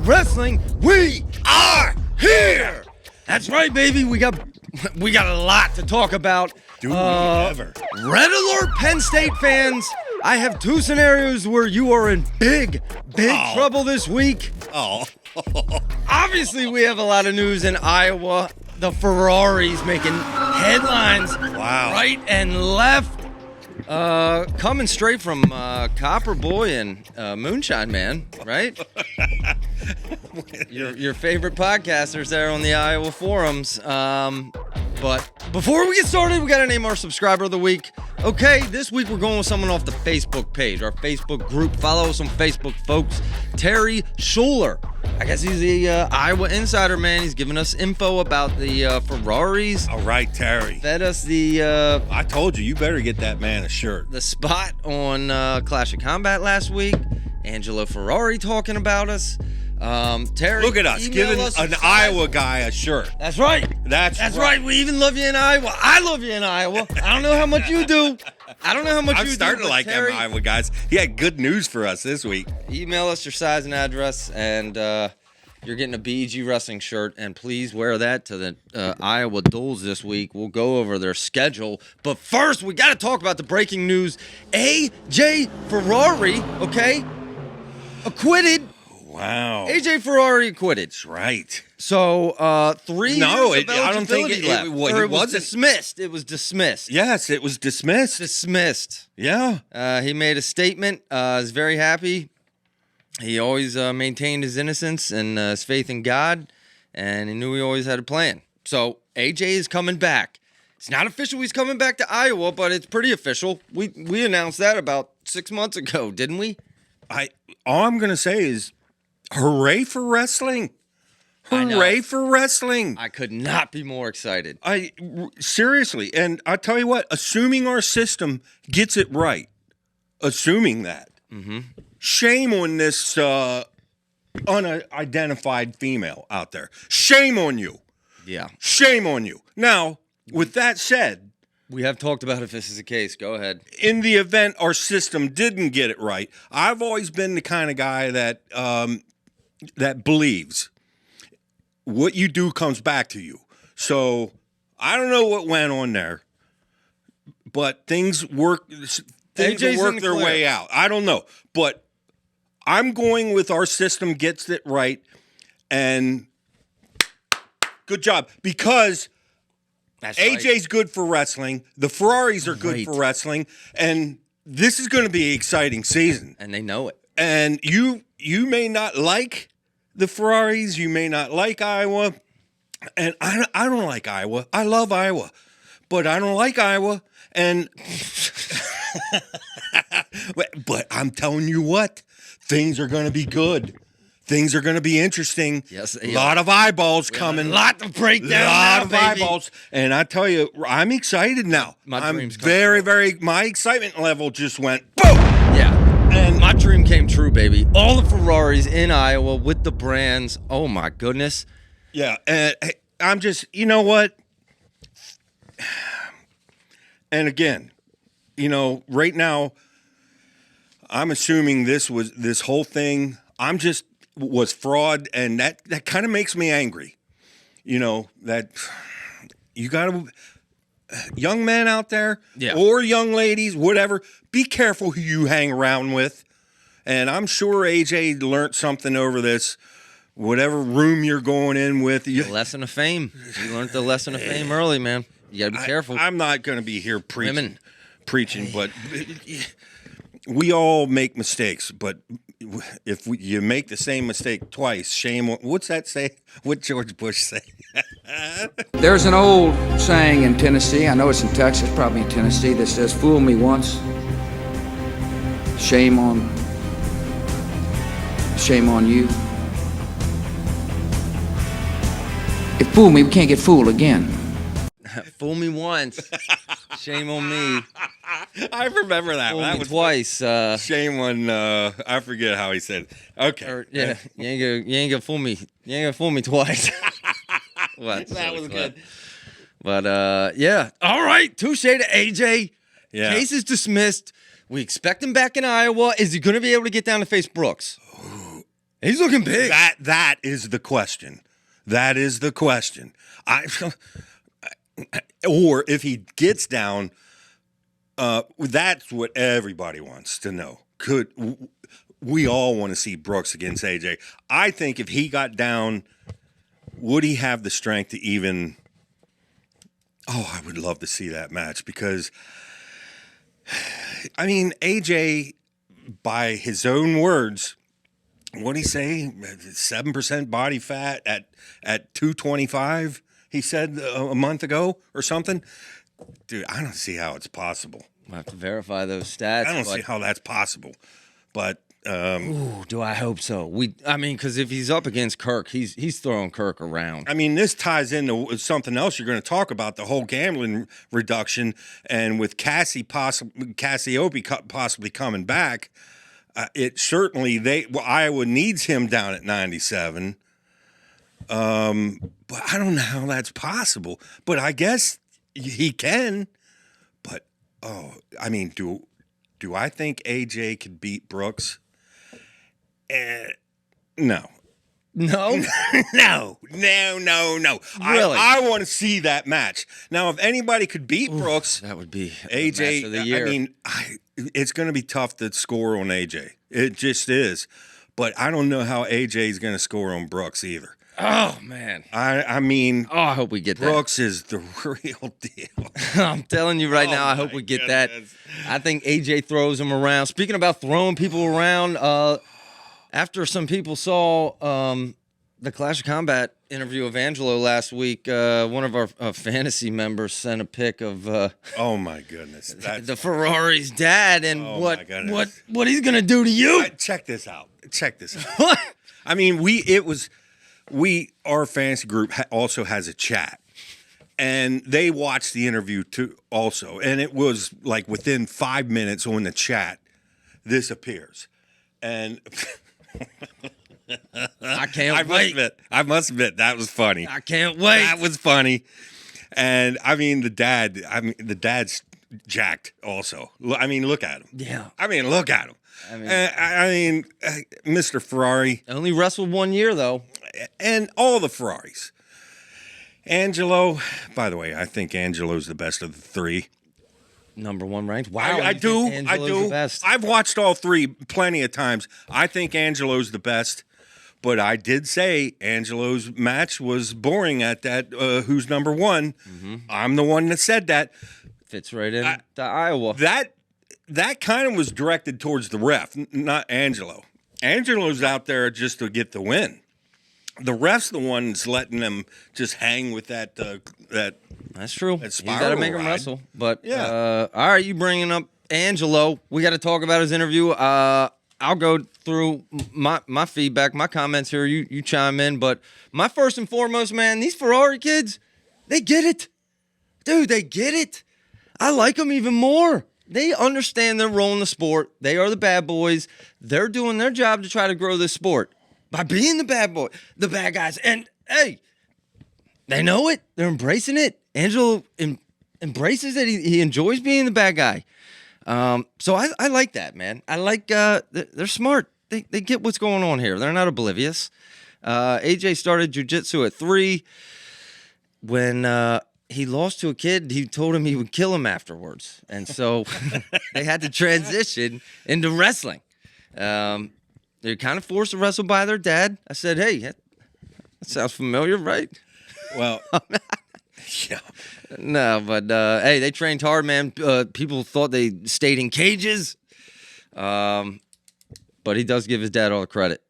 Wrestling, we are here. That's right, baby. We got a lot to talk about. Do we ever? Red Alert Penn State fans, I have two scenarios where you are in big trouble this week. Oh. Obviously, we have a lot of news in Iowa. The Ferraris making headlines right and left. Coming straight from Copper Boy and Moonshine Man, right? your favorite podcasters there on the Iowa forums. But before we get started, we got to name our subscriber of the week. Okay, this week we're going with someone off the Facebook page, our Facebook group. Follow us on Facebook, folks. Terry Schuler. I guess he's the Iowa insider, man. He's giving us info about the Ferraris. All right, Terry. Fed us the... I told you better get that man a shirt. The spot on Clash of Combat last week. Angelo Ferrari talking about us. Terry, look at us giving an Iowa guy a shirt. That's right. That's right. We even love you in Iowa. I love you in Iowa. I don't know how much you do. I'm starting to like them Iowa guys. He had good news for us this week. Email us your size and address, and you're getting a BEG Wrestling shirt. And please wear that to the Iowa Duels this week. We'll go over their schedule. But first, we got to talk about the breaking news. AJ Ferrari, okay, acquitted. Wow. AJ Ferrari acquitted. That's right. So, 3 years of I don't think left. It was dismissed. It was dismissed. Yes, it was dismissed. Dismissed. Yeah. He made a statement. Is very happy. He always maintained his innocence and his faith in God, and he knew he always had a plan. So, AJ is coming back. It's not official he's coming back to Iowa, but it's pretty official. We announced that about 6 months ago, didn't we? All I'm going to say is, hooray for wrestling. Hooray for wrestling. I could not be more excited. Seriously, and I tell you what, assuming our system gets it right, assuming that, shame on this unidentified female out there. Shame on you. Yeah. Shame on you. Now, with that said, we have talked about if this is the case. Go ahead. In the event our system didn't get it right, I've always been the kind of guy that that believes what you do comes back to you. So I don't know what went on there, but things will work their way out. I don't know, but I'm going with our system gets it right, and good job, because that's AJ's right. good for wrestling. The Ferraris are good for wrestling, and this is going to be an exciting season. And they know it. And you may not like the Ferraris, you may not like Iowa, and I don't like Iowa. I love Iowa, but I don't like Iowa, and but I'm telling you what, things are going to be good. Things are going to be interesting. Yes, a lot of eyeballs coming. A lot to break down. A lot of eyeballs, and I tell you, I'm excited now. I'm very. My excitement level just went boom. Yeah. And my dream came true, baby. All the Ferraris in Iowa with the brands. Oh, my goodness. Yeah. And I'm just, you know what? And again, right now, I'm assuming this whole thing, was fraud. And that kind of makes me angry. That you got to, young men out there or young ladies, whatever, be careful who you hang around with. And I'm sure AJ learned something over this, whatever room you're going in with. The lesson of fame. You learned the lesson of fame early, man. You got to be careful. I'm not going to be here preaching, but we all make mistakes. But if you make the same mistake twice, shame on... What's that say? What George Bush say? There's an old saying in Tennessee, I know it's in Texas, probably in Tennessee, that says, fool me once, shame on you. If fool me, we can't get fooled again. Fool me once, shame on me. I remember that. Fool me twice. Shame on, I forget how he said it. Okay. You ain't gonna fool me. You ain't gonna fool me twice. That was good. But, yeah. All right. Touche to AJ. Yeah. Case is dismissed. We expect him back in Iowa. Is he going to be able to get down to face Brooks? He's looking big. That is the question. That is the question. Or if he gets down, that's what everybody wants to know. We all want to see Brooks against AJ. I think if he got down, would he have the strength to even? Oh, I would love to see that match because, I mean, AJ, by his own words, what'd he say? 7% body fat at 225. He said a month ago or something. Dude, I don't see how it's possible. We'll have to verify those stats. I don't see how that's possible. But do I hope so? Because if he's up against Kirk, he's throwing Kirk around. I mean, this ties into something else you're going to talk about, the whole gambling reduction, and with Cassiope possibly coming back, it certainly Iowa needs him down at 97. But I don't know how that's possible. But I guess he can. But I mean, do I think AJ could beat Brooks? No. No? No. Really? I want to see that match. Now, if anybody could beat Brooks, that would be AJ. match of the year. I mean, it's going to be tough to score on AJ. It just is. But I don't know how AJ is going to score on Brooks either. Oh, man. I mean, I hope we get that. Brooks is the real deal. I'm telling you right now, I hope we get that. I think AJ throws him around. Speaking about throwing people around, after some people saw the Clash of Combat interview of Angelo last week, one of our fantasy members sent a pic of oh my goodness, the Ferrari's dad and what he's gonna do to you. Check this out. What? I mean, our fantasy group also has a chat, and they watched the interview too also, and it was like within 5 minutes on the chat, this appears, and I can't wait. I must admit that was funny. I can't wait. That was funny, and I mean the dad's jacked also. I mean, look at him. Yeah. I mean, look at him. I mean, Mr. Ferrari. Only wrestled 1 year, though. And all the Ferraris. Angelo, by the way, I think Angelo's the best of the three. Number one ranked. Wow. I do. The best. I've watched all three plenty of times. I think Angelo's the best. But I did say Angelo's match was boring at that who's number one. Mm-hmm. I'm the one that said that. Fits right in to Iowa. That kind of was directed towards the ref, not Angelo. Angelo's out there just to get the win. The ref's the one's letting them just hang with that. That's true. That You got to make him wrestle. But yeah. All right, you bringing up Angelo? We got to talk about his interview. I'll go through my feedback, my comments here. You chime in. But my first and foremost, man, these Ferrari kids, they get it, dude. They get it. I like them even more. They understand their role in the sport. They are the bad boys. They're doing their job to try to grow this sport by being the bad bad guys. And, hey, they know it. They're embracing it. Angelo embraces it. He enjoys being the bad guy. So I like that, man. I like they're smart. They get what's going on here. They're not oblivious. AJ started jiu-jitsu at 3. When he lost to a kid, he told him he would kill him afterwards. And so they had to transition into wrestling. They're kind of forced to wrestle by their dad. I said, hey, that sounds familiar, right? Well, yeah. No, but hey, they trained hard, man. People thought they stayed in cages. But he does give his dad all the credit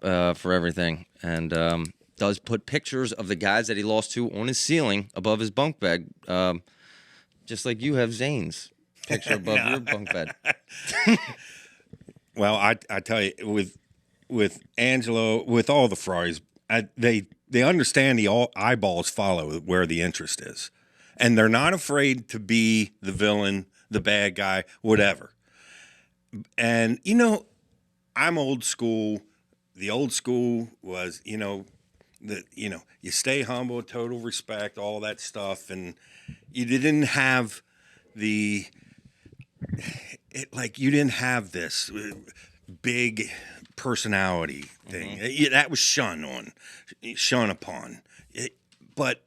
for everything. And does put pictures of the guys that he lost to on his ceiling above his bunk bed, just like you have Zane's picture above your bunk bed. Well, I tell you, with Angelo, with all the Ferraris, they understand the eyeballs follow where the interest is, and they're not afraid to be the villain, the bad guy, whatever. And I'm old school. The old school was, you stay humble, total respect, all that stuff, and you didn't have you didn't have this big personality thing. That was shun upon. But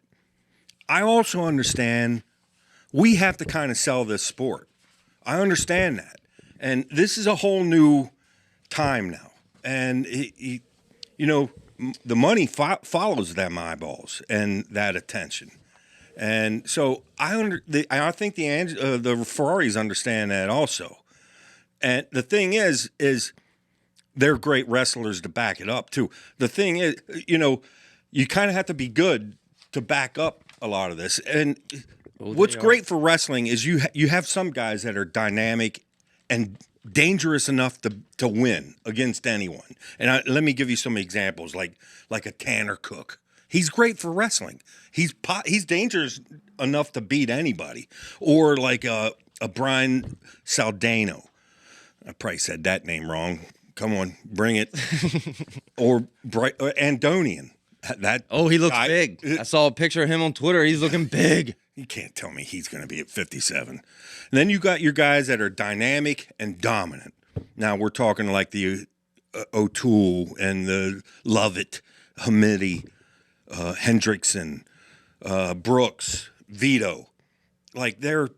I also understand we have to kind of sell this sport. I understand that. And this is a whole new time now. And, the money follows them eyeballs and that attention. And so I think the Ferraris understand that also. And the thing is they're great wrestlers to back it up too. The thing is, you kind of have to be good to back up a lot of this. And what's great for wrestling is you have some guys that are dynamic and dangerous enough to win against anyone. And let me give you some examples, like a Tanner Cook. He's great for wrestling. He's dangerous enough to beat anybody. Or like a Brian Saldano. I probably said that name wrong. Come on, bring it. or Andonian. He looks big. I saw a picture of him on Twitter. He's looking big. You can't tell me he's going to be at 57. And then you got your guys that are dynamic and dominant. Now we're talking like the O'Toole and the Lovett, Hamidi, Hendrickson, Brooks, Vito. Like they're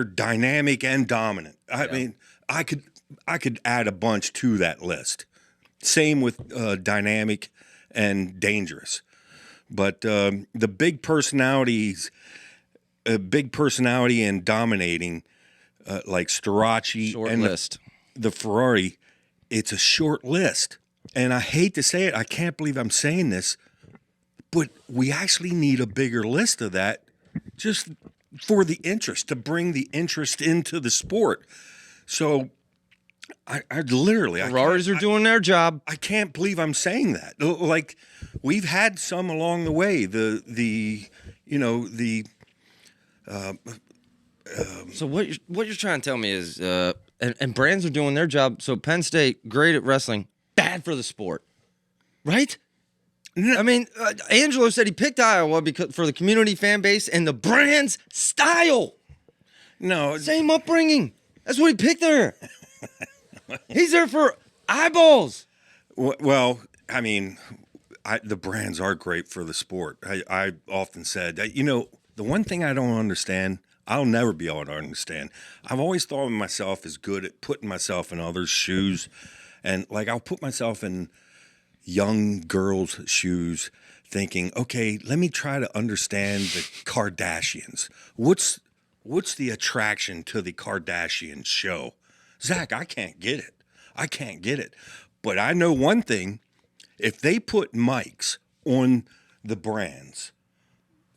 dynamic and dominant. I mean, I could add a bunch to that list. Same with dynamic and dangerous. But the big personalities, big personality and dominating, like Starace and list. The Ferrari, it's a short list. And I hate to say it, I can't believe I'm saying this, but we actually need a bigger list of that just for the interest, to bring the interest into the sport. So I literally... Ferraris are doing their job. I can't believe I'm saying that. Like, we've had some along the way. So what you're trying to tell me is, and brands are doing their job. So Penn State, great at wrestling, bad for the sport, right? I mean, Angelo said he picked Iowa for the community fan base and the brand's style. No. Same upbringing. That's what he picked there. He's there for eyeballs. Well, I mean, the brands are great for the sport. I often said that, the one thing I don't understand, I'll never be able to understand. I've always thought of myself as good at putting myself in others' shoes. And like, I'll put myself in young girls' shoes thinking, okay, let me try to understand the Kardashians. What's the attraction to the Kardashian show? Zach, I can't get it. But I know one thing. If they put mics on the brands,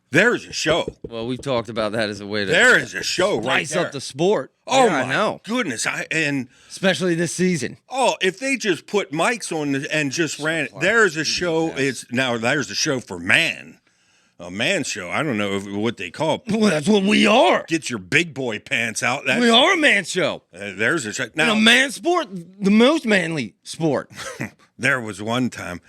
there's a show. Well, we've talked about that as a way to... There is a show right spice there. up the sport. Oh, yeah, I know. Goodness. Especially this season. Oh, if they just put mics on and just ran it, there's a show. There's a show for man. A man show. I don't know what they call it. Well, that's what we are. Get your big boy pants out. We are a man show. There's a show. Now, a man sport, the most manly sport. There was one time,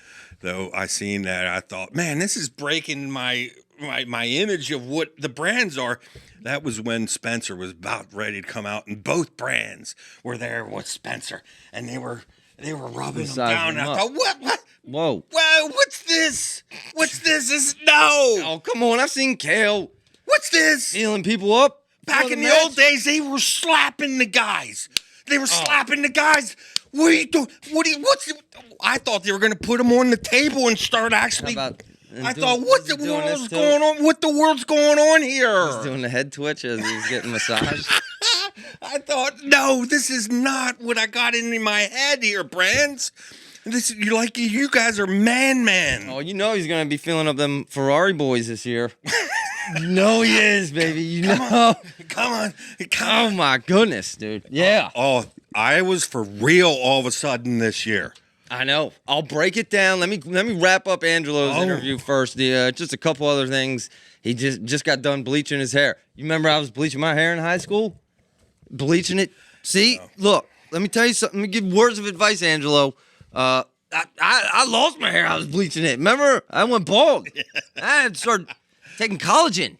though, I seen that. I thought, man, this is breaking my image of what the brands are. That was when Spencer was about ready to come out, and both brands were there with Spencer, and they were rubbing him down. And I thought, what? Whoa, what's this? No. Oh, come on. I've seen Kale. What's this? Feeling people up. Back in the old days, they were slapping the guys. Slapping the guys. What are you doing? I thought they were going to put them on the table and start actually... I thought, what the world's going on? What the world's going on here? He's doing the head twitch as he's getting massaged. I thought, no, this is not what I got in my head here, brands. You guys are man. Oh, he's going to be filling up them Ferrari boys this year. You know he is, baby. Come on. Oh, my goodness, dude. Yeah. Oh, I was for real all of a sudden this year. I know. I'll break it down. Let me wrap up Angelo's interview first. Just a couple other things. He just got done bleaching his hair. You remember I was bleaching my hair in high school? Bleaching it. See, Look, let me tell you something. Let me give words of advice, Angelo. I lost my hair. I was bleaching it. Remember? I went bald. I had to start taking collagen.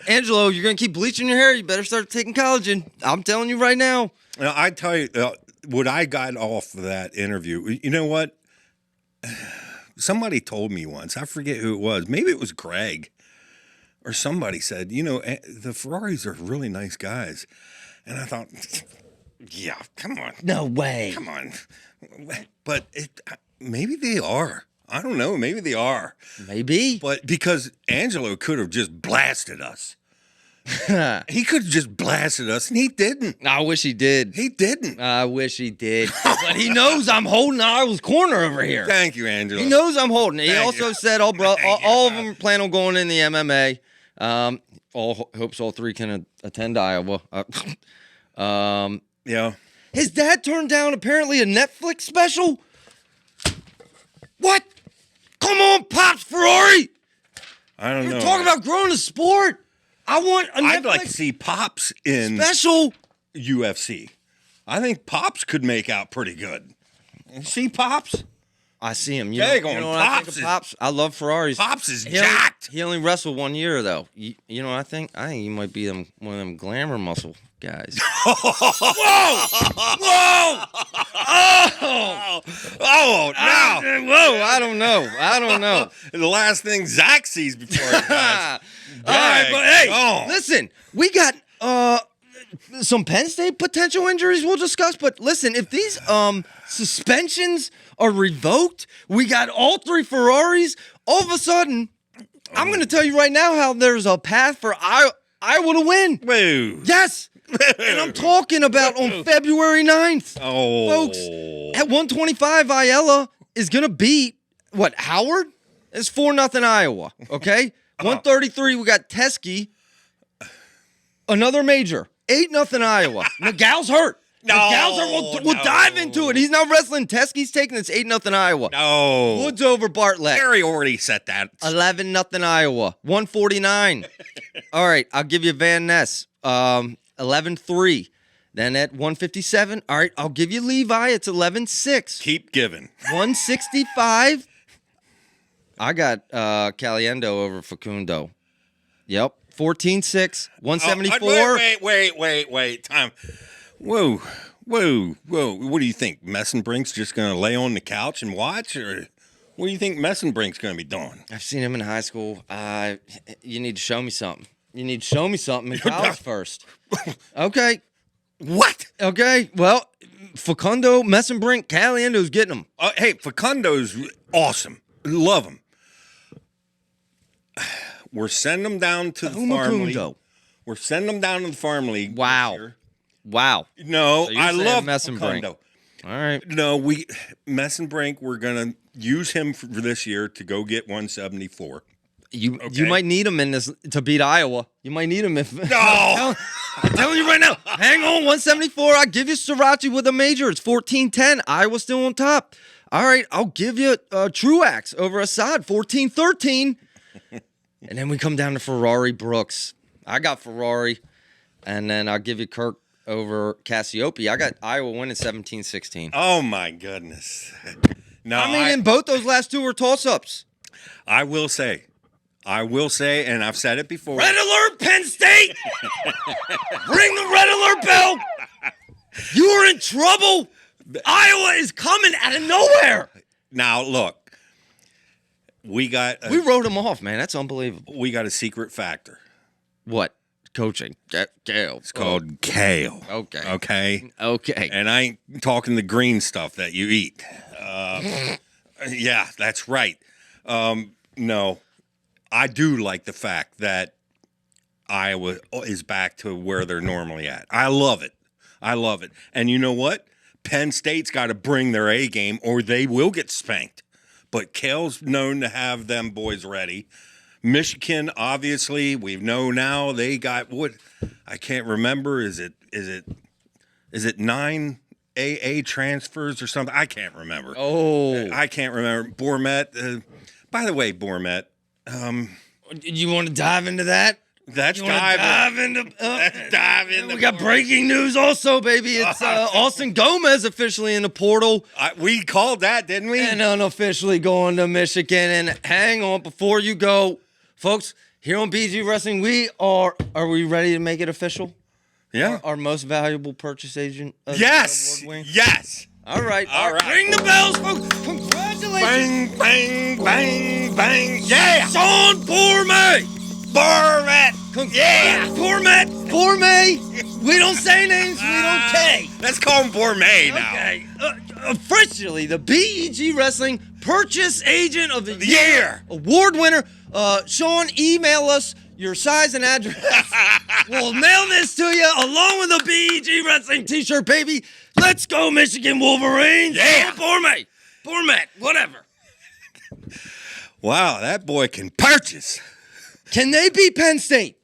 Angelo, you're going to keep bleaching your hair. You better start taking collagen. I'm telling you right now. I tell you, what I got off of that interview, you know what? Somebody told me once, I forget who it was. Maybe it was Greg or somebody said, you know, the Ferraris are really nice guys. And I thought, yeah, come on. No way. Come on. But maybe they are. I don't know. Maybe they are. Maybe. But because Angelo could have just blasted us. He could have just blasted us, and he didn't. I wish he did. He didn't. I wish he did. But he knows I'm holding Iowa's corner over here. Thank you, Angelo. He knows I'm holding it. He Thank also you. said all of them plan on going in the MMA. Hopes all three can attend Iowa. Yeah. His dad turned down apparently a Netflix special. What? Come on, Pops Ferrari. I don't know. Talk about growing a sport. I want a Netflix I'd like to see Pops in special. UFC. I think Pops could make out pretty good. You see Pops? I see him. Yeah, You going, know what I think Pops of Pops? I love Ferraris. Pops is He only- jacked. He only wrestled 1 year though. You know what I think? I think he might be one of them glamour muscle guys. Whoa! Whoa! Oh! No! Whoa! I don't know. The last thing Zach sees before he dies. All right, but hey, Oh. listen, we got some Penn State potential injuries we'll discuss. But listen, if these suspensions are revoked, we got all three Ferraris. All of a sudden, I'm going to tell you right now how there's a path for Iowa to win. Whoa! Yes. And I'm talking about on February 9th. Oh, Folks, at 125, Ayala is going to beat, what, Howard? It's 4-0 Iowa, okay? 133, we got Teskey. Another major, 8-0 Iowa. Nagao's hurt. No, Nagao's hurt. We'll dive into it. He's not wrestling. Teskey's taking it's 8-0 Iowa. No. Woods over Bartlett. Gary already said that. 11-0 Iowa. 149. All right, I'll give you Van Ness. 11-3. Then at 157, all right, I'll give you Levi. It's 11-6. Keep giving. 165. I got Caliendo over Facundo. Yep. 14-6. 174. Wait. Time. Whoa. What do you think? Messenbrink's just going to lay on the couch and watch? Or what do you think Messenbrink's going to be doing? I've seen him in high school. You need to show me something. You need to show me something in college first. Okay. What? Okay. Well, Facundo, Messenbrink, Caliendo's getting them. Hey, Facundo's awesome. Love him. We're sending them down to the farm league. We're sending them down to the farm league. Wow. No, So you're I saying love Messenbrink. Facundo. All right. No, Messenbrink, we're going to use him for this year to go get 174. You might need him in this to beat Iowa. You might need him if. No. I'm telling you right now. Hang on, 174. I'll give you Sriracha with a major. It's 14-10. Iowa's still on top. All right, I'll give you Truax over Assad, 14-13. And then we come down to Ferrari Brooks. I got Ferrari, and then I'll give you Kirk over Cassiope. I got Iowa winning 17-16. Oh, my goodness. No, I mean, and both those last two were toss-ups. I will say, and I've said it before. Red alert, Penn State! Ring the red alert bell! You are in trouble! Iowa is coming out of nowhere! Now, look, we wrote them off, man. That's unbelievable. We got a secret factor. What? Coaching. Kale. It's called kale. Okay. Okay. And I ain't talking the green stuff that you eat. Yeah, that's right. No, I do like the fact that Iowa is back to where they're normally at. I love it. And you know what? Penn State's got to bring their A game or they will get spanked. But Kale's known to have them boys ready. Michigan, obviously, we know now they got what I can't remember. Is it 9 AA transfers or something? I can't remember. Oh, I can't remember. Bormet. By the way, Bormet. You want to dive into that? Let's dive into. We got breaking news also, baby. It's Austin Gomez officially in the portal. We called that, didn't we? And unofficially going to Michigan. And hang on, before you go, folks, here on BG Wrestling, we are we ready to make it official? Yeah. Our most valuable purchase agent. Yes. Award winning? Yes. All right. All right. Ring the bells, folks. Congratulations. Bang, bang, bang, bang. Yeah. Sean Bormet. Bormet. Yeah. Bormet. We don't say names. We don't K. Let's call him Bormet now. Okay. Officially, the BEG Wrestling Purchase Agent of the Year. Award winner. Sean, email us your size and address. We'll mail this to you along with a BEG Wrestling t-shirt, baby. Let's go, Michigan Wolverines. Yeah. Bormet, whatever. Wow, that boy can purchase. Can they beat Penn State?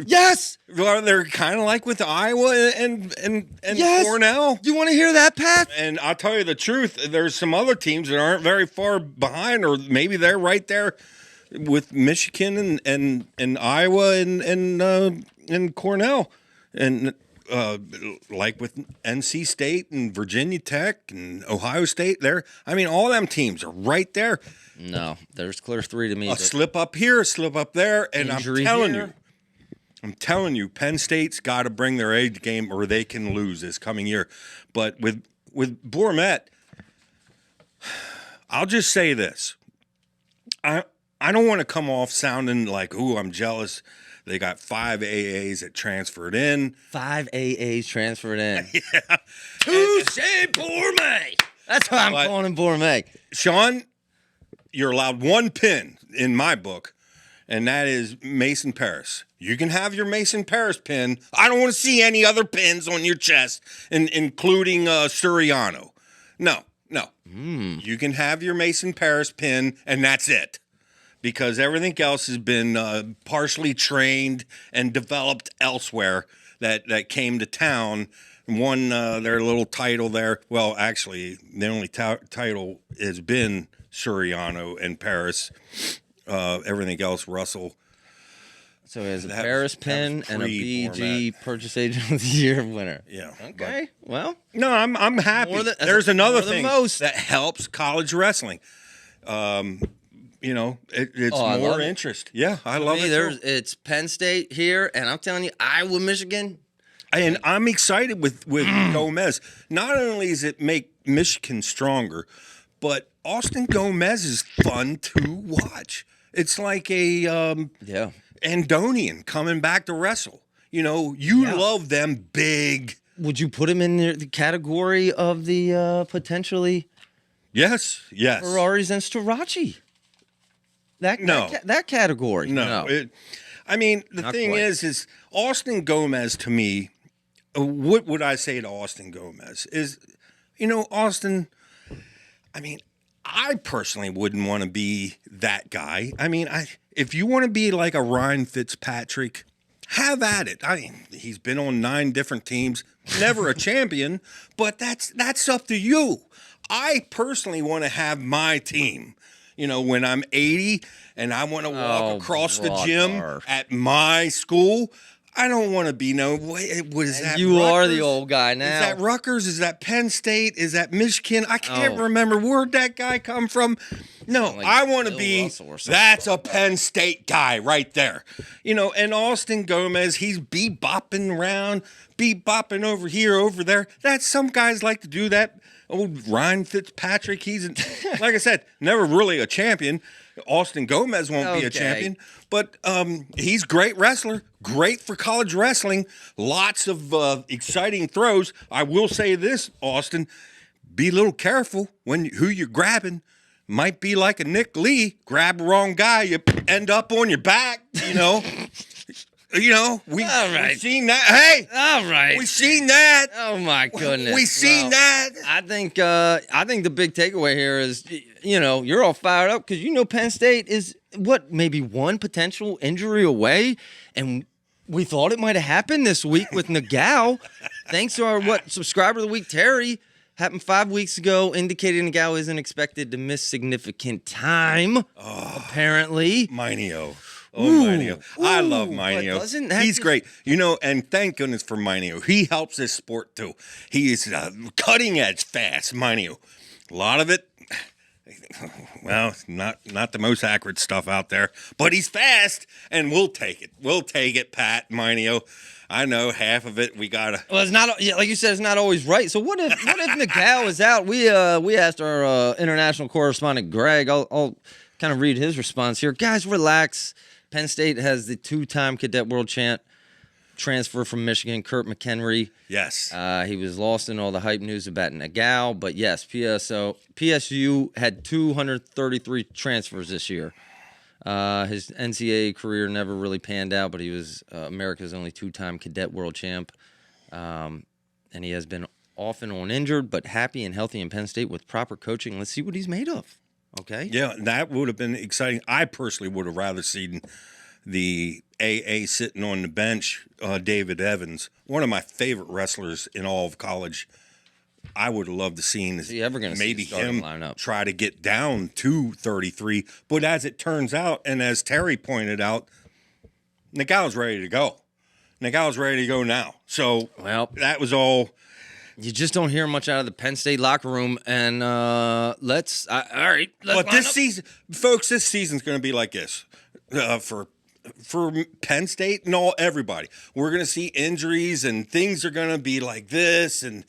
Yes. Well, they're kind of like with Iowa and Yes. Cornell. Do you want to hear that, Pat? And I'll tell you the truth, there's some other teams that aren't very far behind, or maybe they're right there with Michigan and Iowa and Cornell. And like with NC State and Virginia Tech and Ohio State, all them teams are right there. No, there's clear three to me. A slip up here, a slip up there, and I'm telling you, Penn State's got to bring their A game, or they can lose this coming year. But with Bormet, I'll just say this: I don't want to come off sounding like, "Ooh, I'm jealous." They got 5 AAs that transferred in. 5 AAs transferred in. Yeah. Touche Bormet. That's why I'm calling him Bormet. Sean, you're allowed one pin in my book, and that is Mason Paris. You can have your Mason Paris pin. I don't want to see any other pins on your chest, including Suriano. No. You can have your Mason Paris pin, and that's it. Because everything else has been partially trained and developed elsewhere that came to town and won their little title there. Well, actually, the only title has been Suriano and Paris. Everything else, Russell. So he has a Paris pin and a BEG Purchase Agent of the Year winner. Yeah. Okay. Well. No, I'm happy. There's another thing that helps college wrestling. It's more interest. Yeah, I love it. It's Penn State here, and I'm telling you, Iowa, Michigan. And I'm excited with Gomez. Not only does it make Michigan stronger, but Austin Gomez is fun to watch. It's like a Andonian coming back to wrestle. Love them big. Would you put him in the category of the potentially? Yes. Ferraris and Strachey. That category. No. The thing is Austin Gomez to me, what would I say to Austin Gomez is, Austin, I personally wouldn't want to be that guy. If you want to be like a Ryan Fitzpatrick, have at it. He's been on 9 different teams, never a champion, but that's up to you. I personally want to have my team. When I'm 80 and I want to walk across the gym at my school, I don't want to be what is that? You Rutgers? are the old guy now. Is that Rutgers? Is that Penn State? Is that Michigan? I can't remember. Where'd that guy come from? No, I want to be, that's a Penn State guy right there. And Austin Gomez, he's bebopping around, bebopping over here, over there. That's some guys like to do that. Old Ryan Fitzpatrick, he's, like I said, never really a champion. Austin Gomez won't be a champion, but he's a great wrestler, great for college wrestling, lots of exciting throws. I will say this, Austin, be a little careful who you're grabbing. Might be like a Nick Lee, grab the wrong guy, you end up on your back, We've seen that. Hey, all right, we've seen that. Oh my goodness, we've seen that. I think the big takeaway here is, you're all fired up because Penn State is maybe one potential injury away, and we thought it might have happened this week with Nagao. Thanks to our subscriber of the week, Terry, happened 5 weeks ago. Indicated Nagao isn't expected to miss significant time. Apparently, Mineo. Mineo. I love Mineo. He's great. And thank goodness for Mineo. He helps this sport too. He is cutting edge fast, Mineo. A lot of it, Well, not the most accurate stuff out there, but he's fast, and we'll take it. We'll take it, Pat Minio. I know half of it we gotta. Well, it's not like you said. It's not always right. So what if Nagao is out? We asked our international correspondent Greg. I'll kind of read his response here. Guys, relax. Penn State has the 2-time cadet world champ transfer from Michigan, Kurt McHenry. Yes. He was lost in all the hype news about Nagao, but yes, PSU had 233 transfers this year. His NCAA career never really panned out, but he was America's only 2-time cadet world champ. And he has been off and on injured, but happy and healthy in Penn State with proper coaching. Let's see what he's made of. Okay. Yeah, that would have been exciting. I personally would have rather seen the AA sitting on the bench, David Evans, one of my favorite wrestlers in all of college. I would have loved to seen Is he ever gonna maybe see the starting him lineup? try to get down to 33. But as it turns out, and as Terry pointed out, Nagao's ready to go. Nagao's ready to go now. So Well, that was all. you just don't hear much out of the Penn State locker room. And all right. Let's But this season, folks, this season's going to be like this for Penn State and everybody. We're going to see injuries and things are going to be like this. And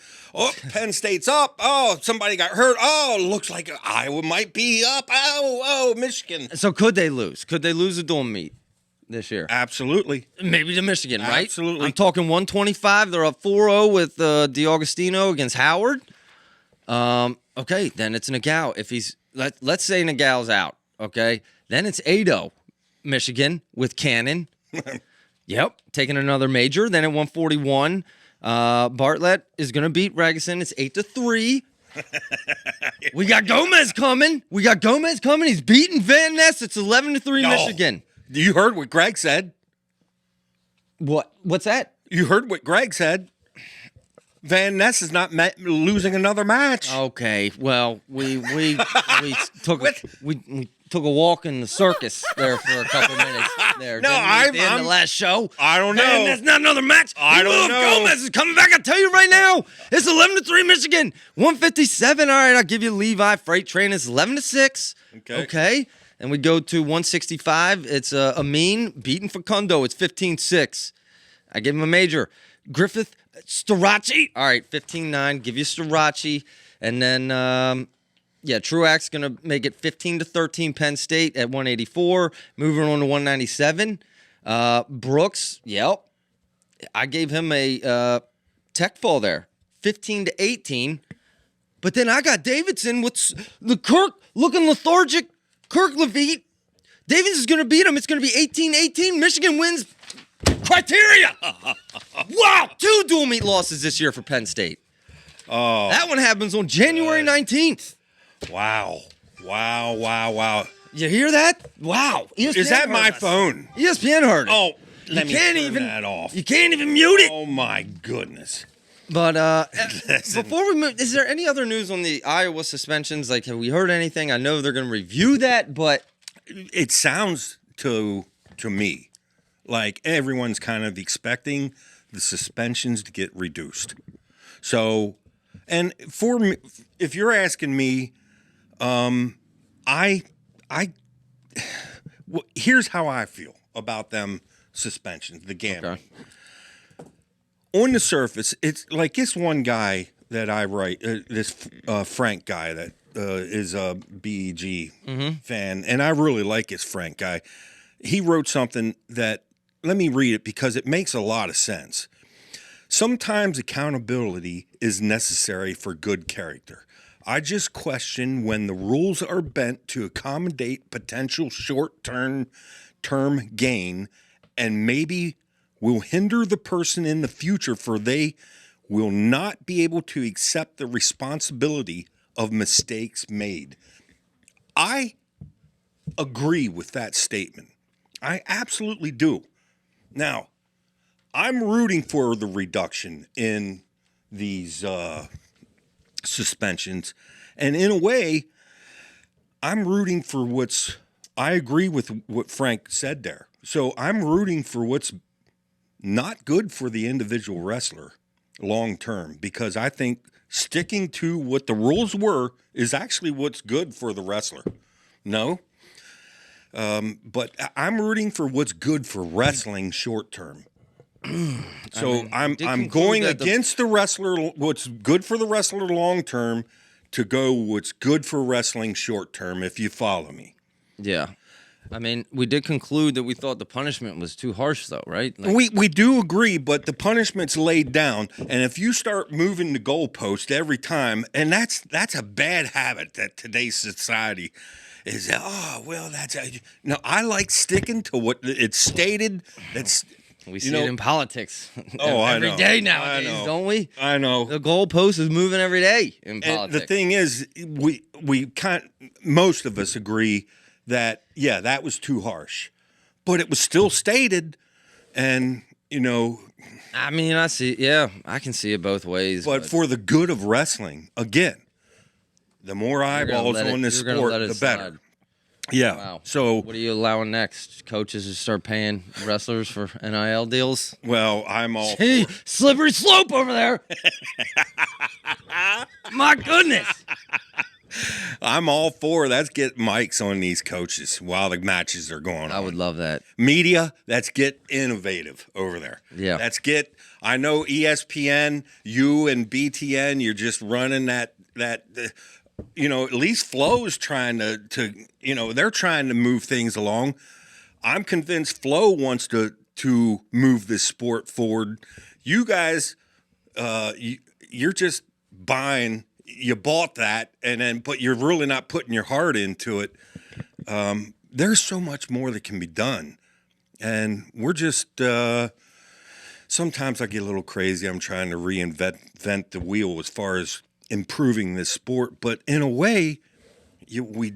Penn State's up. Oh, somebody got hurt. Oh, looks like Iowa might be up. Oh, Michigan. So could they lose? Could they lose a dorm meet this year? Absolutely. Maybe to Michigan, right? Absolutely. I'm talking 125. They're up 4-0 with DiAugustino against Howard. Okay, then it's Nagao. If he's let's say Nagao's out, okay, then it's 8-0 Michigan with Cannon. Yep, taking another major. Then at 141, Bartlett is going to beat Ragusan. It's 8-3. We got Gomez coming. He's beating Van Ness. It's 11-3 Michigan. You heard what Greg said. What's that? You heard what Greg said. Van Ness is not losing another match. Okay, well, we took we took a walk in the circus there for a couple minutes. There, No, at the end of the last show. I don't know. Man, that's not another match. I don't know. Gomez is coming back. I tell you right now, it's 11-3 Michigan. 157. All right, I'll give you Levi Freight Train. It's 11-6. Okay. And we go to 165. It's Amin beating Facundo. It's 15-6. I give him a major. Griffith Starachi. All right, 15-9. Give you Starachi. And then, Truax's going to make it 15-13 Penn State at 184. Moving on to 197. Brooks, yep. I gave him a tech fall there. 15-18. But then I got Davidson with the Kirk looking lethargic. Kirk Levitt. Davis is going to beat him. It's going to be 18-18. Michigan wins criteria. Wow. 2 dual meet losses this year for Penn State. Oh, That one happens on January 19th. wow. You hear that? Wow. ESPN Is that heard my us. phone? ESPN heard it. Oh, let me can't turn even that off. You can't even mute it. Oh my goodness. But Listen. before we move, is there any other news on the Iowa suspensions? Like, have we heard anything? I know they're going to review that, but It sounds to me like everyone's kind of expecting the suspensions to get reduced. So, and for me, if you're asking me, here's how I feel about them suspensions, the gambling. Okay. On the surface, it's like this one guy that I write, this Frank guy that is a BEG fan, and I really like this Frank guy. He wrote something that, let me read it because it makes a lot of sense. Sometimes accountability is necessary for good character. I just question when the rules are bent to accommodate potential short-term gain and maybe will hinder the person in the future, for they will not be able to accept the responsibility of mistakes made. I agree with that statement. I absolutely do. Now, I'm rooting for the reduction in these suspensions, and in a way, I'm rooting for I agree with what Frank said there. So I'm rooting for what's not good for the individual wrestler long term, because I think sticking to what the rules were is actually what's good for the wrestler. No? But I'm rooting for what's good for wrestling short term. So I'm going against the wrestler, what's good for the wrestler long term, to go what's good for wrestling short term, if you follow me. Yeah. I mean, we did conclude that we thought the punishment was too harsh, though, right? Like, We do agree, but the punishment's laid down, and if you start moving the goalpost every time, and that's a bad habit that today's society is. No, I like sticking to what it's stated. That's we see it in politics. I every know. day nowadays, don't we? I know. The goalpost is moving every day in And politics. the thing is, most of us agree that, yeah, that was too harsh. But it was still stated, and, I mean, I can see it both ways. But for the good of wrestling, again, the more eyeballs on this sport, the better. Slide. Yeah. Wow. So, what are you allowing next? Coaches to start paying wrestlers for NIL deals? well, I'm all Hey, for slippery slope over there. My goodness. I'm all for let's get mics on these coaches while the matches are going on. I would love that. Media, let's get innovative over there. Yeah. I know ESPN, you and BTN, you're just running that at least Flo is trying to they're trying to move things along. I'm convinced Flo wants to move this sport forward. You guys, you're just buying. You bought that, but you're really not putting your heart into it. There's so much more that can be done, and we're just. Sometimes I get a little crazy. I'm trying to reinvent the wheel as far as improving this sport, but in a way, we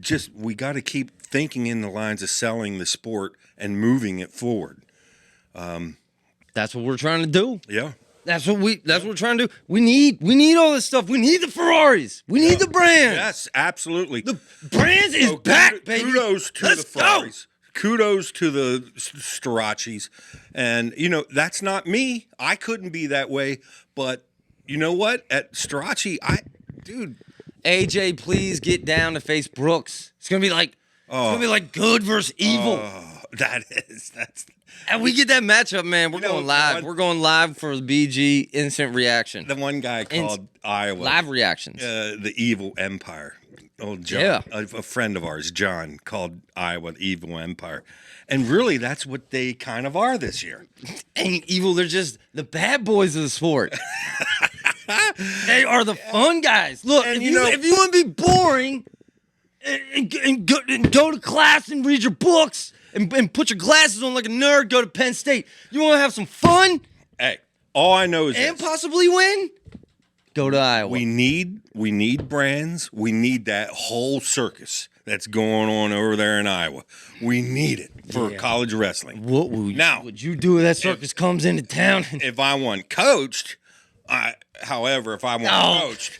got to keep thinking in the lines of selling the sport and moving it forward. That's what we're trying to do. Yeah. That's what we're trying to do. We need all this stuff. We need the Ferraris. We need the brands. Yes, absolutely. The brands is back, baby. Kudos to Let's the Ferraris. Kudos to the Strachis. And, that's not me. I couldn't be that way. But you know what? At Strachey, AJ, please get down to face Brooks. It's gonna be like good versus evil. That's And we get that matchup, man. We're going live. We're going live for the BG instant reaction. the one guy called Iowa. Live reactions. The Evil Empire. Old John, Yeah. a friend of ours, John, called Iowa the Evil Empire. And really, that's what they kind of are this year. Ain't evil. They're just the bad boys of the sport. They are the fun guys. Look, And if you want to be boring and go to class and read your books and put your glasses on like a nerd, go to Penn State. You want to have some fun Hey, all I know is and this. possibly win? Go to Iowa. We need brands. We need that whole circus that's going on over there in Iowa. We need it for college wrestling. What would you do if that circus comes into town? If I want coached, however, if I want coached,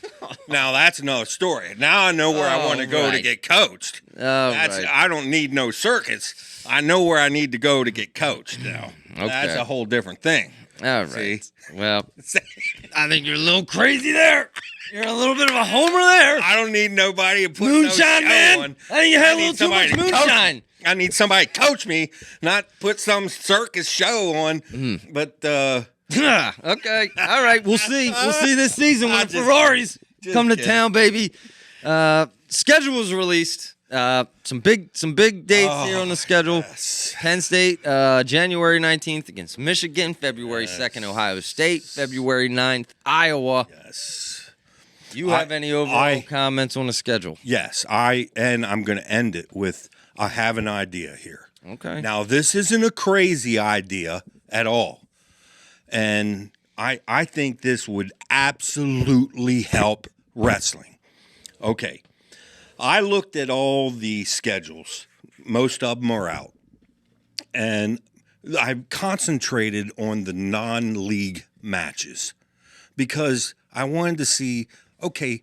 now that's another story. Now I know where I want to go to get coached. Right. I don't need no circus. I know where I need to go to get coached now. Okay. That's a whole different thing. All right. See? Well, I think you're a little crazy there. You're a little bit of a homer there. I don't need nobody to put Moonshine, no show man. on. I think you had a need little too much somebody to coach moonshine. me. I need somebody to coach me, not put some circus show on. But Okay. All right. We'll see. We'll see this season when I the just- Ferraris just come to kidding. town, baby. Schedule was released. Some big dates here on the schedule. yes. Penn State, January 19th against Michigan. February 2nd, Ohio State. February 9th, Iowa. Yes. You have any overall comments on the schedule? Yes. I'm going to end it with I have an idea here. Okay. Now, this isn't a crazy idea at all. And I think this would absolutely help wrestling. Okay. I looked at all the schedules. Most of them are out. And I concentrated on the non-league matches because I wanted to see, okay,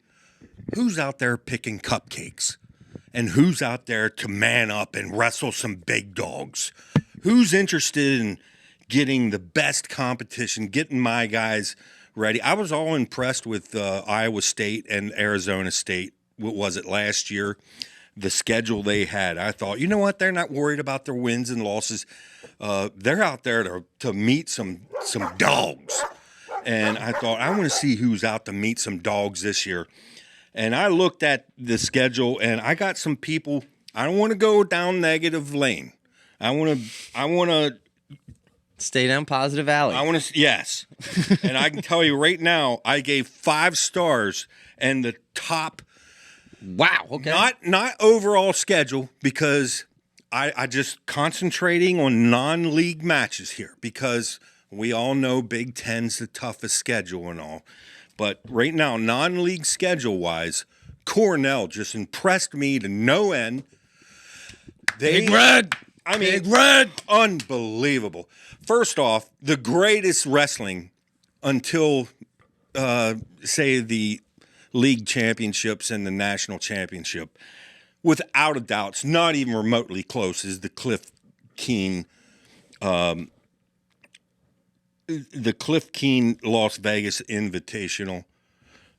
who's out there picking cupcakes? And who's out there to man up and wrestle some big dogs? Who's interested in getting the best competition, getting my guys ready. I was all impressed with Iowa State and Arizona State. What was it last year? The schedule they had. I thought, you know what? They're not worried about their wins and losses. They're out there to meet some dogs. And I thought, I want to see who's out to meet some dogs this year. And I looked at the schedule, and I got some people. I don't want to go down negative lane. I want to Stay down positive alley. I want to, yes. And I can tell you right now, I gave 5 stars, and the top. Wow. Okay. Not overall schedule, because I just concentrating on non-league matches here, because we all know Big Ten's the toughest schedule and all. But right now, non-league schedule-wise, Cornell just impressed me to no end. Big Red. I mean, Big Red. Unbelievable. First off, the greatest wrestling until, say, the league championships and the national championship, without a doubt, it's not even remotely close, is the Cliff Keen Las Vegas Invitational.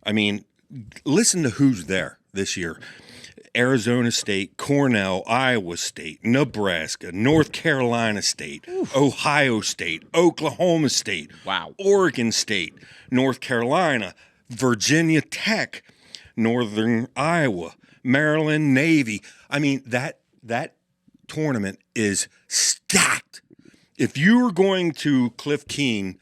I mean, listen to who's there this year. Arizona State, Cornell, Iowa State, Nebraska, North Carolina State, Ohio State, Oklahoma State, Wow. Oregon State, North Carolina, Virginia Tech, Northern Iowa, Maryland Navy. I mean, that tournament is stacked. If you are going to Cliff Keen,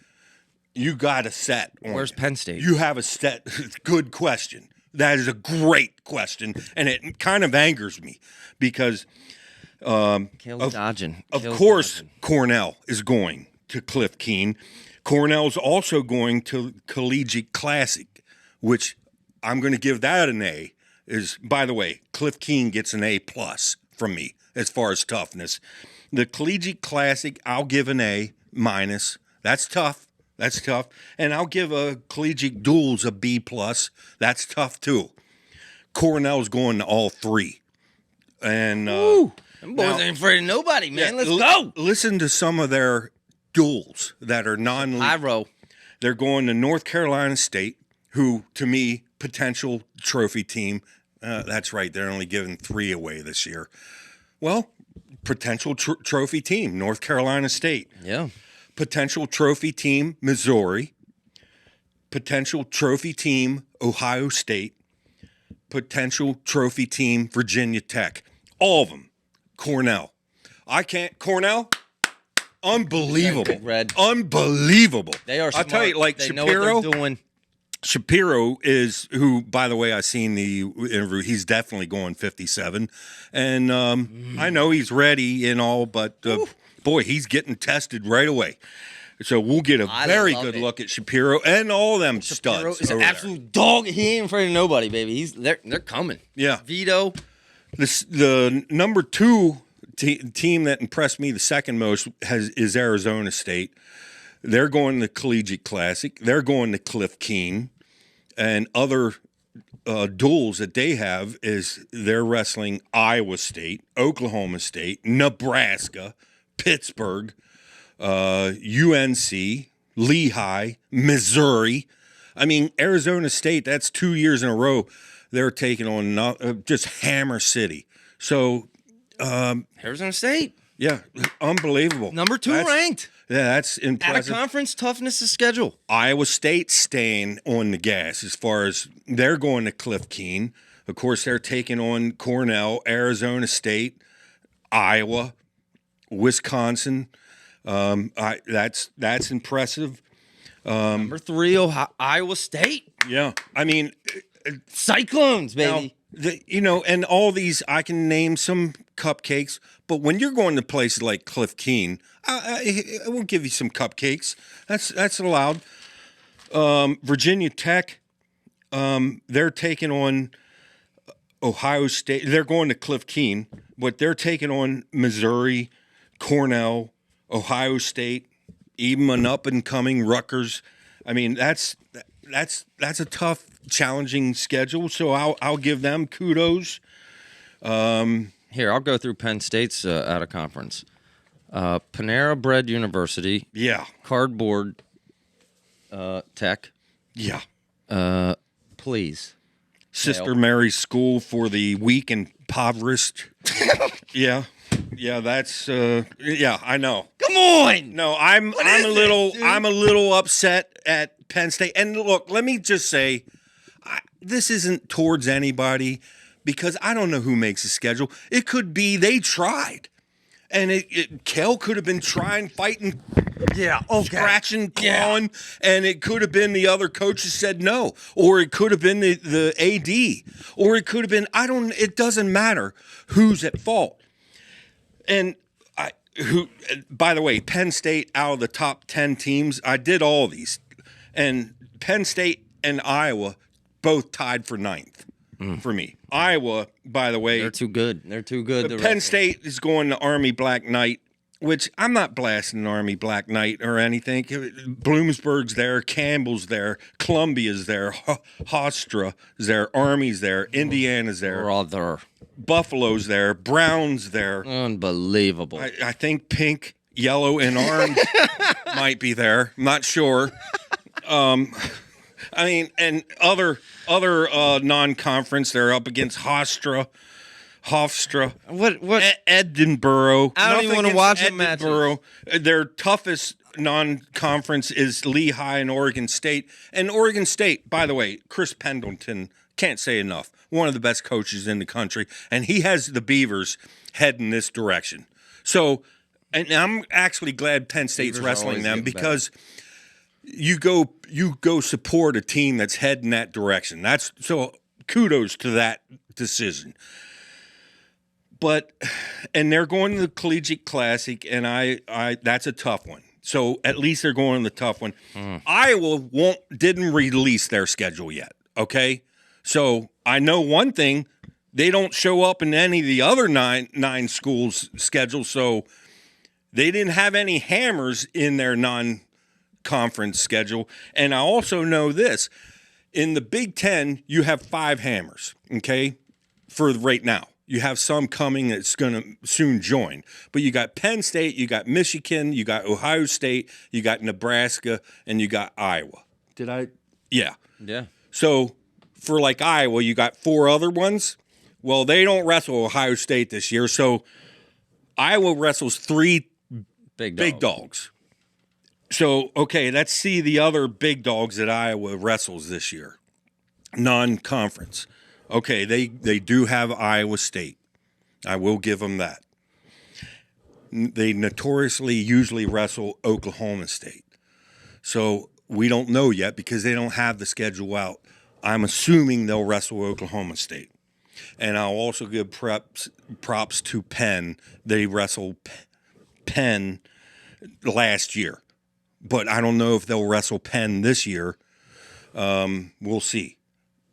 you got a set. Where's Penn State? You have a set. Good question. That is a great question, and it kind of angers me because, Kale's dodging. of Kale's course, dodging. Cornell is going to Cliff Keen. Cornell's also going to Collegiate Classic, which I'm going to give that an A. Is, by the way, Cliff Keen gets an A+ from me as far as toughness. The Collegiate Classic, I'll give an A-. That's tough. That's tough. And I'll give a Collegiate Duels a B+. That's tough, too. Cornell's going to all 3. And Them boys now- ain't afraid of nobody, man. Let's L- go. Listen to some of their duels that are non-league. Pyro. They're going to North Carolina State, who, to me, potential trophy team. That's right. They're only giving 3 away this year. Well, potential trophy team, North Carolina State. Yeah. Potential trophy team, Missouri. Potential trophy team, Ohio State. Potential trophy team, Virginia Tech. All of them. Cornell. Cornell, unbelievable. Big Red. Unbelievable. They are I'll smart. tell you, like They know what Shapiro. they're doing. Shapiro is who, by the way, I seen the interview. He's definitely going 57, and I know he's ready and all, but boy, he's getting tested right away. So we'll get a I very love good it. look at Shapiro and all them Shapiro studs. is an over there. absolute dog. He ain't afraid of nobody, baby. They're coming. Yeah. Vito. The number 2 team that impressed me the second most is Arizona State. They're going to Collegiate Classic. They're going to Cliff Keen. And other duels that they have is they're wrestling Iowa State, Oklahoma State, Nebraska, Pittsburgh, UNC, Lehigh, Missouri. I mean, Arizona State, that's 2 years in a row they're taking on just Hammer City. So, Arizona State. yeah, unbelievable. Number 2 That's- ranked. Yeah, that's At a impressive. conference, toughness is schedule. Iowa State staying on the gas as far as they're going to Cliff Keen. Of course, they're taking on Cornell, Arizona State, Iowa, Wisconsin. That's impressive. Number 3, Iowa State. Yeah, I mean, Cyclones, now, baby. and all these, I can name some cupcakes, but when you're going to places like Cliff Keen, I will give you some cupcakes. That's allowed. Virginia Tech, they're taking on Ohio State. They're going to Cliff Keen, but they're taking on Missouri, Cornell, Ohio State, even an up and coming Rutgers. I mean, that's a tough, challenging schedule. So I'll give them kudos. Here, I'll go through Penn State's out of conference. Panera Bread University, Yeah, Cardboard Tech, Yeah. Please. Sister Mary's School for the weak and impoverished. Yeah. Yeah, that's yeah, I know. Come on. No, I'm a little upset at Penn State. And look, let me just say this isn't towards anybody because I don't know who makes the schedule. It could be they tried. And Kel could have been trying, fighting, scratching, clawing, and it could have been the other coaches said no, or it could have been the AD, or it could have been it doesn't matter who's at fault. And by the way, Penn State out of the top 10 teams, I did all these, and Penn State and Iowa both tied for 9th for me. Iowa, by the way, they're too good. They're too good. Penn State is going to Army Black Knight, which I'm not blasting Army Black Knight or anything. Bloomsburg's there, Campbell's there, Columbia's there, Hofstra is there, Army's there, Indiana's there, brother, Buffalo's there, Brown's there. Unbelievable. I think pink, yellow, and orange might be there. I'm not sure. I mean, and other non-conference, they're up against Hofstra. What? Edinburgh. I don't even want to watch them matches. Their toughest non-conference is Lehigh and Oregon State. And Oregon State, by the way, Chris Pendleton, can't say enough. One of the best coaches in the country. And he has the Beavers heading this direction. So, and I'm actually glad Penn State's Beavers wrestling them because better. you go support a team that's heading that direction. That's so kudos to that decision. And they're going to the Collegiate Classic, and I that's a tough one. So at least they're going to the tough one. Iowa didn't release their schedule yet. Okay, so I know one thing: they don't show up in any of the other nine schools' schedules. So they didn't have any hammers in their non-conference schedule. And I also know this: in the Big Ten, you have 5 hammers. Okay, for right now. You have some coming that's going to soon join. But you got Penn State, you got Michigan, you got Ohio State, you got Nebraska, and you got Iowa. Did I? Yeah. Yeah. So for like Iowa, you got 4 other ones. Well, they don't wrestle Ohio State this year. So Iowa wrestles 3 big dogs. So, okay, let's see the other big dogs that Iowa wrestles this year. Non-conference. Okay, they do have Iowa State. I will give them that. They notoriously usually wrestle Oklahoma State. So we don't know yet because they don't have the schedule out. I'm assuming they'll wrestle Oklahoma State. And I'll also give props to Penn. They wrestled Penn last year. But I don't know if they'll wrestle Penn this year. We'll see.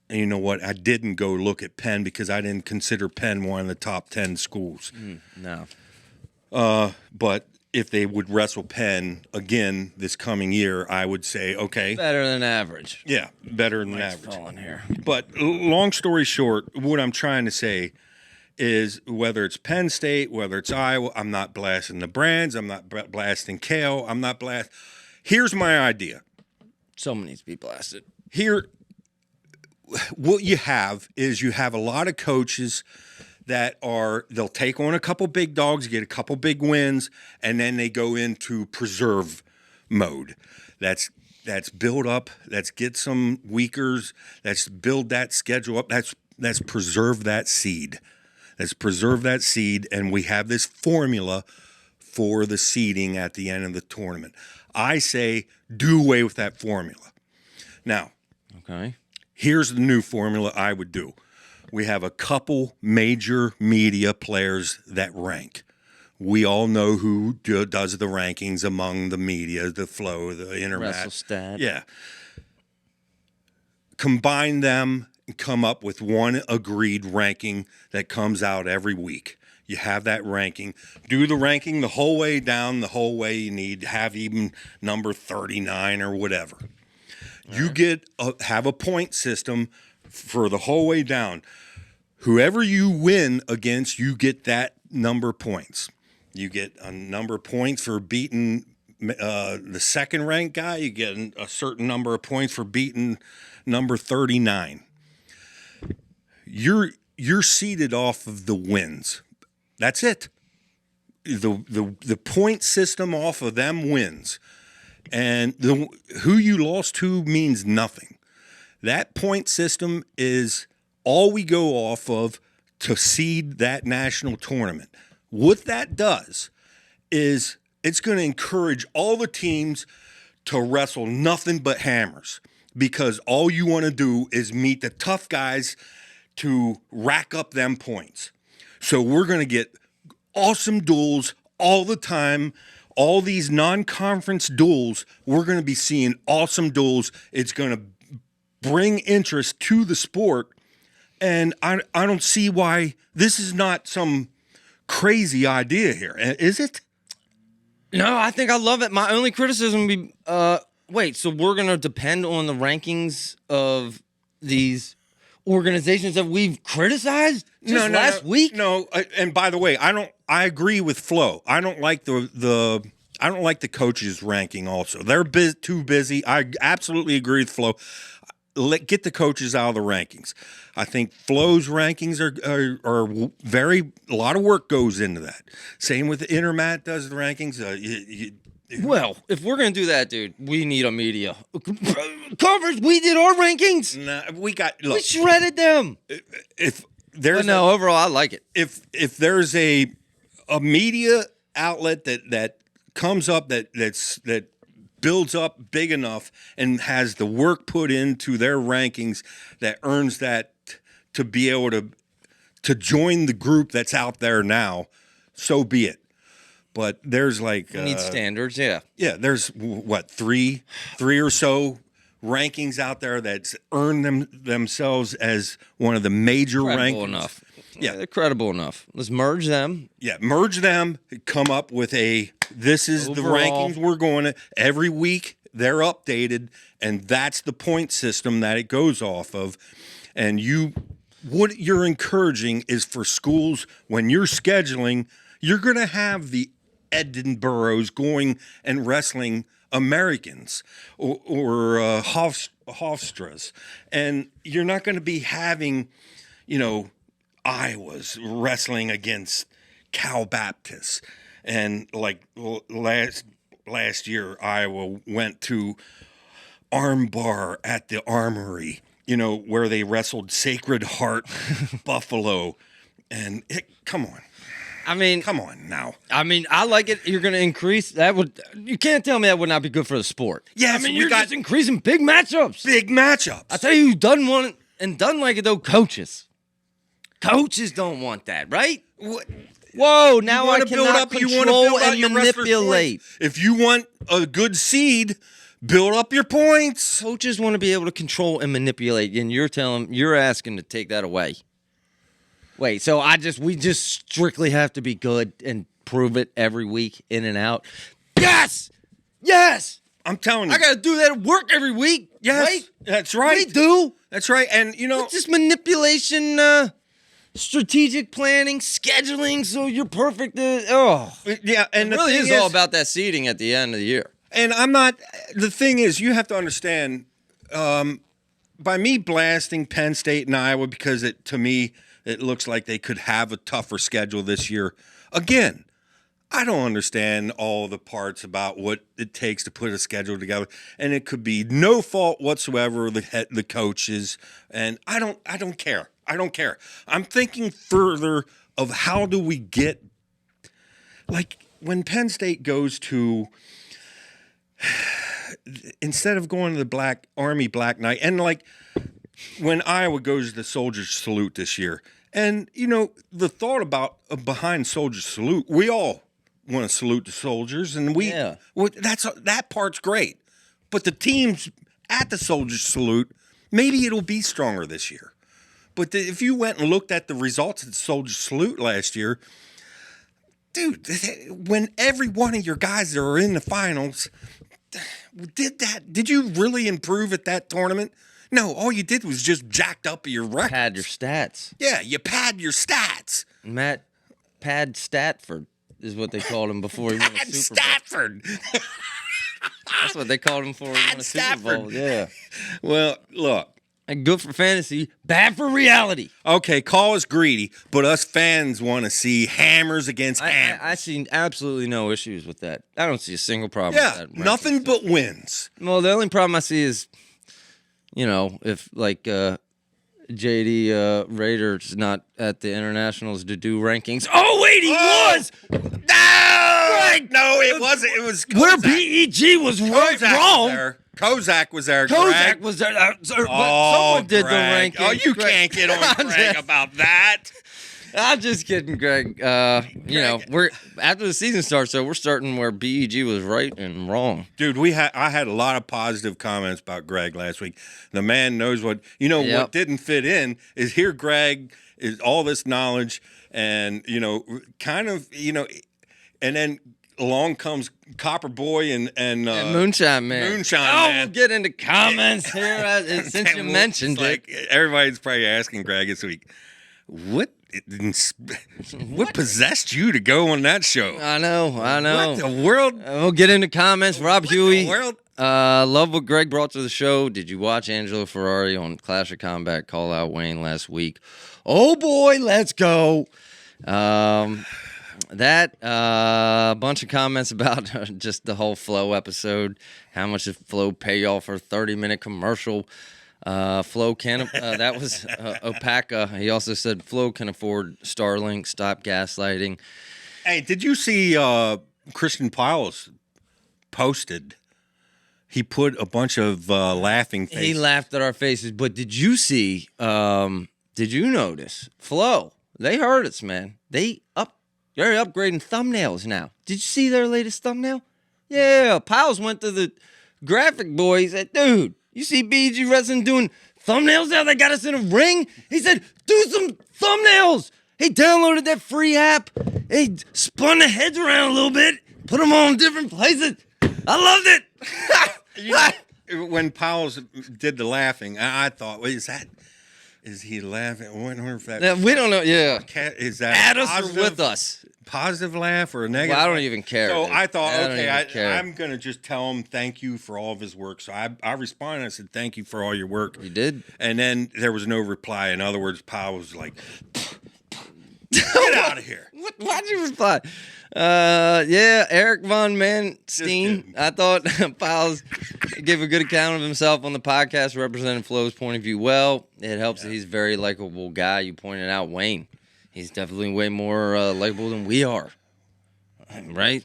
And you know what? I didn't go look at Penn because I didn't consider Penn one of the top 10 schools. No. But if they would wrestle Penn again this coming year, I would say, okay. Better than average. Yeah, better than Mike's average. falling here. But long story short, what I'm trying to say is whether it's Penn State, whether it's Iowa, I'm not blasting the Brands. I'm not blasting Kale. I'm not blasting. Here's my idea. Someone needs to be blasted. Here, what you have is you have a lot of coaches that they'll take on a couple big dogs, get a couple big wins, and then they go into preserve mode. That's build up. Let's get some weakers. Let's build that schedule up. Let's preserve that seed. Let's preserve that seed, and we have this formula for the seeding at the end of the tournament. I say do away with that formula. Now, okay. Here's the new formula I would do. We have a couple major media players that rank. We all know who does the rankings among the media, the Flow, the Internet. WrestleStat. Yeah. Combine them and come up with one agreed ranking that comes out every week. You have that ranking. Do the ranking the whole way down, the whole way you need. Have even number 39 or whatever. You have a point system for the whole way down. Whoever you win against, you get that number of points. You get a number of points for beating the second ranked guy, you get a certain number of points for beating number 39. You're seeded off of the wins. That's it. The point system off of them wins, and who you lost to means nothing. That point system is all we go off of to seed that national tournament. What that does is it's going to encourage all the teams to wrestle nothing but hammers, because all you want to do is meet the tough guys to rack up them points. So we're going to get awesome duels all the time. All these non-conference duels, we're going to be seeing awesome duels. It's going to bring interest to the sport. And I don't see why this is not some crazy idea here. Is it? No, I think I love it. My only criticism would be, wait, so we're going to depend on the rankings of these organizations that we've criticized just last week? No, and by the way, I agree with Flo. I don't like the coaches ranking also. They're too busy. I absolutely agree with Flo. Get the coaches out of the rankings. I think Flo's rankings are a lot of work goes into that. Same with Intermat does the rankings. Well, if we're going to do that, dude, we need a media coverage. We did our rankings. Nah, we shredded them. Overall, I like it. If there's a media outlet that comes up that builds up big enough and has the work put into their rankings that earns that to be able to join the group that's out there now, so be it. But there's like we need standards, yeah. Yeah, there's what three or so rankings out there that's earned themselves as one of the major credible rankings. Enough. Yeah, they're credible enough. Let's merge them. Yeah, merge them. Come up with this is overall, the rankings we're going to every week. They're updated, and that's the point system that it goes off of. And what you're encouraging is for schools when you're scheduling, you're going to have the Edinburghs going and wrestling Americans or Hofstras, and you're not going to be having, Iowa's wrestling against Cal Baptist, and like last year Iowa went to Armbar at the Armory, where they wrestled Sacred Heart Buffalo, and come on. I mean, come on now. I mean, I like it. You're going to increase that. You can't tell me that would not be good for the sport. Yes, I mean, you're just increasing big matchups. Big matchups. I tell you, who done one and done like it though? Coaches. Coaches don't want that, right? What? Whoa! Now I cannot control and manipulate. If you want a good seed, build up your points. Coaches want to be able to control and manipulate, and you're asking to take that away. Wait, so we just strictly have to be good and prove it every week, in and out? Yes! I'm telling you. I got to do that at work every week. Yes, right? That's right. We do. That's right. And, it's just manipulation, strategic planning, scheduling, so you're perfect. Yeah, and it really is all about that seeding at the end of the year. And the thing is, you have to understand, by me blasting Penn State and Iowa, because to me, it looks like they could have a tougher schedule this year. Again, I don't understand all the parts about what it takes to put a schedule together, and it could be no fault whatsoever the coaches, and I don't care. I don't care. I'm thinking further of how do we get, like when Penn State goes to, instead of going to the Army Black Knight, and like when Iowa goes to the Soldiers Salute this year. And, the thought behind Soldiers Salute, we all want to salute the soldiers, and that part's great. But the teams at the Soldiers Salute, maybe it'll be stronger this year. But if you went and looked at the results of the Soldiers Salute last year, dude, when every one of your guys that are in the finals did you really improve at that tournament? No, all you did was just jacked up your records. Pad your stats. Yeah, you pad your stats. Matt, pad stat for is what they called him before he won a Matt Super Bowl. Stafford. That's what they called him before he won a Super Bowl. Yeah. Well, look. And good for fantasy, bad for reality. Okay, call us greedy, but us fans want to see hammers against hammers. I see absolutely no issues with that. I don't see a single problem with Yeah, that. nothing but wins. Well, the only problem I see is, if like JD Rader's not at the internationals to do rankings. Oh wait, he was. No, it wasn't. It was Kozak. Where BEG was wrong. Kozak was there. Kozak Greg. was there. Someone did the Greg. ranking. Oh, you can't get on Greg about that. I'm just kidding, Greg. We're after the season starts, so we're starting where BEG was right and wrong. Dude, I had a lot of positive comments about Greg last week. The man knows what What didn't fit in is here. Greg is all this knowledge, and and then along comes Copper Boy and Moonshine Man. Moonshine Man. We'll get into comments here since you mentioned it. Everybody's probably asking Greg this week, what possessed you to go on that show? I know. What the world? We'll get into comments. Rob Huey. The world? Love what Greg brought to the show. Did you watch Angelo Ferrari on Clash of Combat call out Wayne last week? Oh boy, let's go. Bunch of comments about just the whole Flo episode. How much did Flo pay y'all for a 30-minute commercial? Flo can that was Opaka. He also said Flo can afford Starlink. Stop gaslighting. Hey, did you see Christian Piles posted? He put a bunch of laughing faces. He laughed at our faces. But did you see? Did you notice? Flo, they heard us, man. They're upgrading thumbnails now. Did you see their latest thumbnail? Yeah, Piles went to the graphic boy. He said, dude, you see BG Wrestling doing thumbnails now? They got us in a ring. He said, do some thumbnails. He downloaded that free app. He spun the heads around a little bit, put them all in different places. I loved it. When Piles did the laughing, I thought, is he laughing? I wonder if that. We don't know. Yeah. Is that at us or with us? Positive laugh or a negative? Well, I don't even care. So dude. I thought, I'm going to just tell him thank you for all of his work. So I responded. I said, thank you for all your work. You did? And then there was no reply. In other words, Powell was like, get out of here. Why'd you reply? Eric Von Manstein. I thought Piles gave a good account of himself on the podcast, representing Flo's point of view well. It helps that he's a very likable guy. You pointed out Wayne. He's definitely way more likable than we are. Right?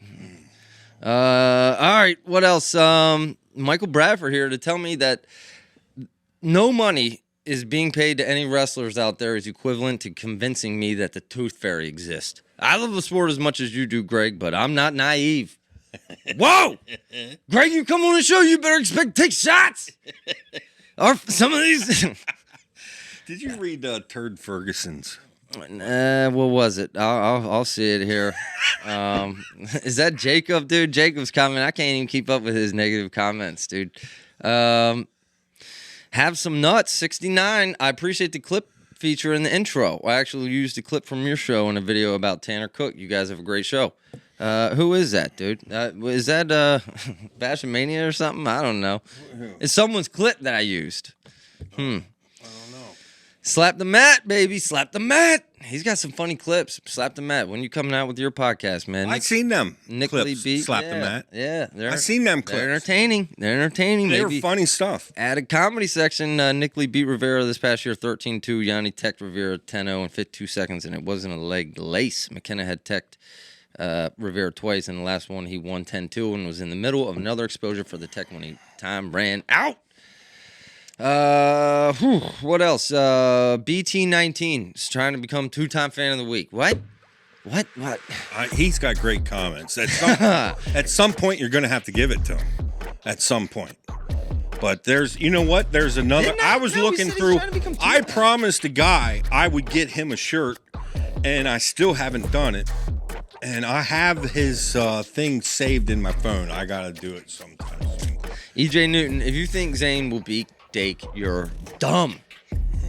All right. What else? Michael Bradford here to tell me that no money is being paid to any wrestlers out there is equivalent to convincing me that the Tooth Fairy exists. I love the sport as much as you do, Greg, but I'm not naive. Whoa! Greg, you come on the show, you better expect to take shots. Or some of these... Did you read Turd Ferguson's? What was it? I'll see it here. Is that Jacob, dude? Jacob's comment. I can't even keep up with his negative comments, dude. Have some nuts. 69. I appreciate the clip feature in the intro. I actually used a clip from your show in a video about Tanner Cook. You guys have a great show. Who is that, dude? Is that Bashmania or something? I don't know. It's someone's clip that I used. Slap the mat, baby. Slap the mat. He's got some funny clips. Slap the mat. When you coming out with your podcast, man? I've seen them. Nick Lee clips. Beat. Slap the mat. Yeah, I've seen them clips. They're entertaining. They were funny stuff. At a comedy section, Nick Lee beat Rivera this past year 13-2. Yanni teched Rivera 10-0 in 52 seconds, and it wasn't a leg lace. McKenna had teched Rivera twice, and the last one he won 10-2 and was in the middle of another exposure for the tech when time ran out. What else? BT19 is trying to become two-time fan of the week. What? He's got great comments. At some point, you're going to have to give it to him. At some point. But you know what? There's another. I was looking through. I promised a guy I would get him a shirt, and I still haven't done it. And I have his thing saved in my phone. I got to do it sometime soon. EJ Newton, if you think Zane will beat Dake, you're dumb.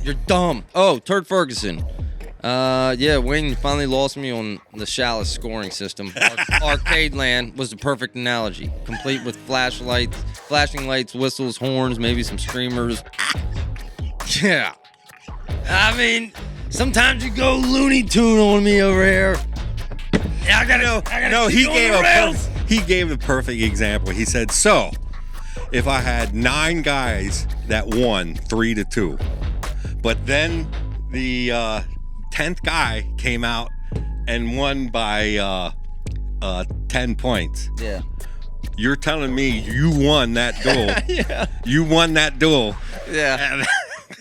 You're dumb. Oh, Turd Ferguson. Yeah, Wayne, you finally lost me on the Chalice scoring system. Arcade Land was the perfect analogy, complete with flashing lights, whistles, horns, maybe some streamers. Yeah. I mean, sometimes you go Looney Tune on me over here. Yeah, I gotta No, keep on the rails. he gave a perfect example. He said, so if I had 9 guys that won 3-2, but then the 10th guy came out and won by 10 points. Yeah. You're telling me you won that duel. Yeah. You won that duel. Yeah.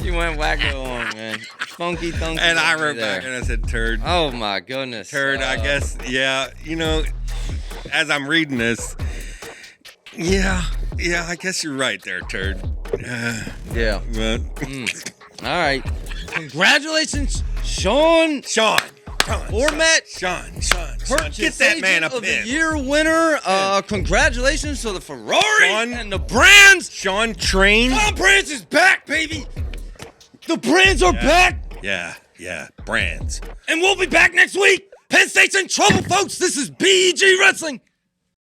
You went wacko on, man. Funky thunky. And I funky wrote there. back and I said, turd. Oh my goodness. Turd, I guess, yeah. You know, as I'm reading this, yeah, I guess you're right there, turd. Yeah. But, All right. Congratulations, Sean. Bormet. Sean. Purchase Get that man a Agent of pin. the Year winner. Congratulations to the Ferrari Sean- and the brands. Sean trained. Sean Brands is back, baby. The brands are back, Yeah, brands. and we'll be back next week. Penn State's in trouble, folks. This is BEG Wrestling.